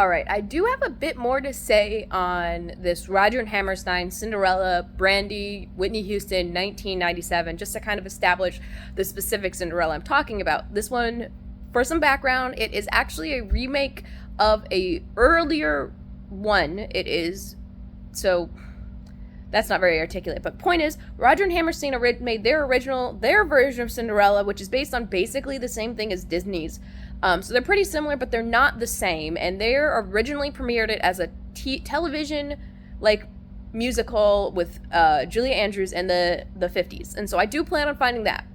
All right, I do have a bit more to say on this Roger and Hammerstein, Cinderella, Brandy, Whitney Houston, 1997, just to kind of establish the specific Cinderella I'm talking about. This one, for some background, it is actually a remake of a earlier one. It is, so that's not very articulate, but point is, Roger and Hammerstein made their version of Cinderella, which is based on basically the same thing as Disney's. So they're pretty similar, but they're not the same. And they originally premiered it as a television, like, musical with Julia Andrews in the 50s. And so I do plan on finding that,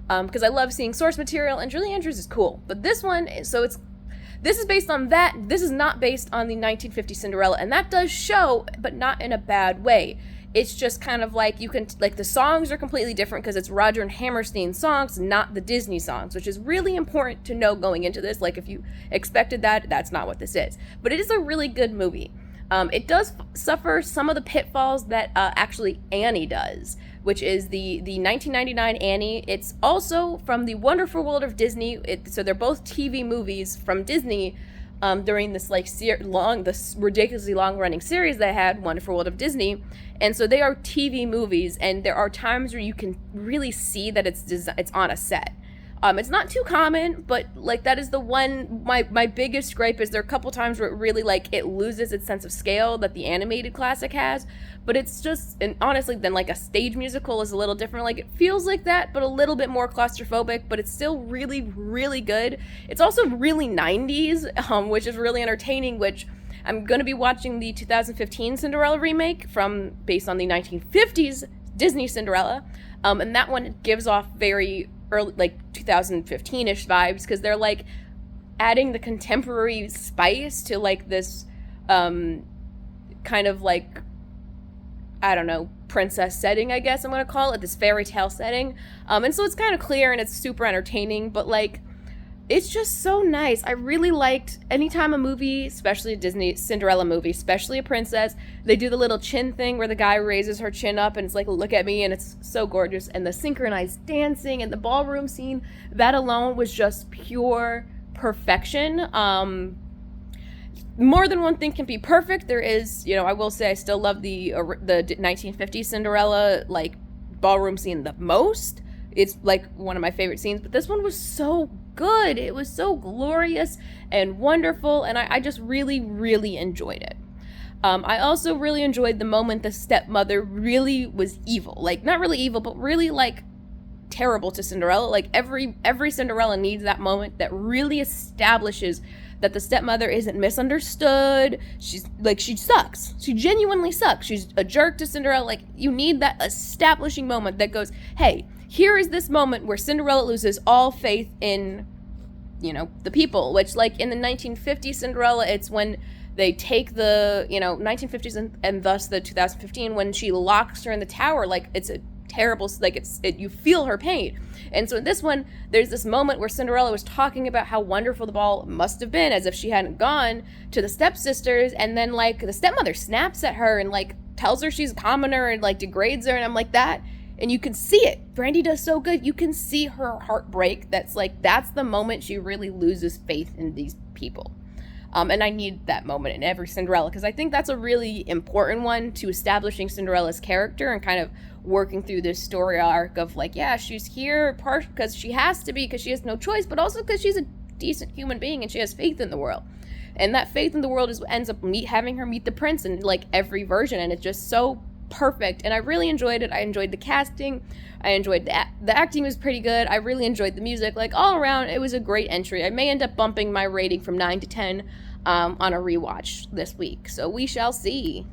because I love seeing source material, and Julia Andrews is cool. But this one, this is based on that. This is not based on the 1950 Cinderella, and that does show, but not in a bad way. It's just kind of like the songs are completely different because it's Roger and Hammerstein songs, not the Disney songs, which is really important to know going into this. Like, if you expected that, that's not what this is. But it is a really good movie. It does suffer some of the pitfalls that actually Annie does, which is the 1999 Annie. It's also from the Wonderful World of Disney. So they're both TV movies from Disney during this this ridiculously long running series they had, Wonderful World of Disney. And so they are TV movies, and there are times where you can really see that it's on a set. It's not too common, but like that is the one, my biggest gripe is there are a couple times where it really like it loses its sense of scale that the animated classic has, but it's just, and honestly then like a stage musical is a little different, like it feels like that, but a little bit more claustrophobic, but it's still really, really good. It's also really 90s, which is really entertaining, which I'm going to be watching the 2015 Cinderella remake based on the 1950s Disney Cinderella, and that one gives off very early, like 2015-ish vibes, because they're like adding the contemporary spice to like this kind of like, I don't know, princess setting, I guess I'm gonna call it, this fairy tale setting, and so it's kind of clear and it's super entertaining, but like it's just so nice. I really liked anytime a movie, especially a Disney Cinderella movie, especially a princess, they do the little chin thing where the guy raises her chin up and it's like, look at me, and it's so gorgeous. And the synchronized dancing and the ballroom scene, that alone was just pure perfection. More than one thing can be perfect. There is, I will say I still love the 1950 Cinderella, like, ballroom scene the most. It's like one of my favorite scenes, but this one was so good. It was so glorious and wonderful, and I just really, really enjoyed it. I also really enjoyed the moment the stepmother really was evil. Like, not really evil, but really, like, terrible to Cinderella. Like, every Cinderella needs that moment that really establishes that the stepmother isn't misunderstood. She sucks. She genuinely sucks. She's a jerk to Cinderella. Like, you need that establishing moment that goes, hey, here is this moment where Cinderella loses all faith in, the people, which, like, in the 1950s Cinderella, it's when they take the, 1950s and thus the 2015, when she locks her in the tower, like, it's a terrible, like, you feel her pain. And so in this one, there's this moment where Cinderella was talking about how wonderful the ball must have been, as if she hadn't gone, to the stepsisters, and then, like, the stepmother snaps at her and, like, tells her she's a commoner and, like, degrades her, and I'm like, that, and you can see it. Brandy does so good. You can see her heart break. That's the moment she really loses faith in these people. And I need that moment in every Cinderella, because I think that's a really important one to establishing Cinderella's character and kind of working through this story arc of, like, yeah, she's here because she has to be, because she has no choice, but also because she's a decent human being and she has faith in the world. And that faith in the world ends up having her meet the prince in, like, every version, and it's just so perfect. And I really enjoyed it. I enjoyed the casting. I enjoyed the acting was pretty good. I really enjoyed the music. Like, all around, it was a great entry. I may end up bumping my rating from 9 to 10 on a rewatch this week, so we shall see.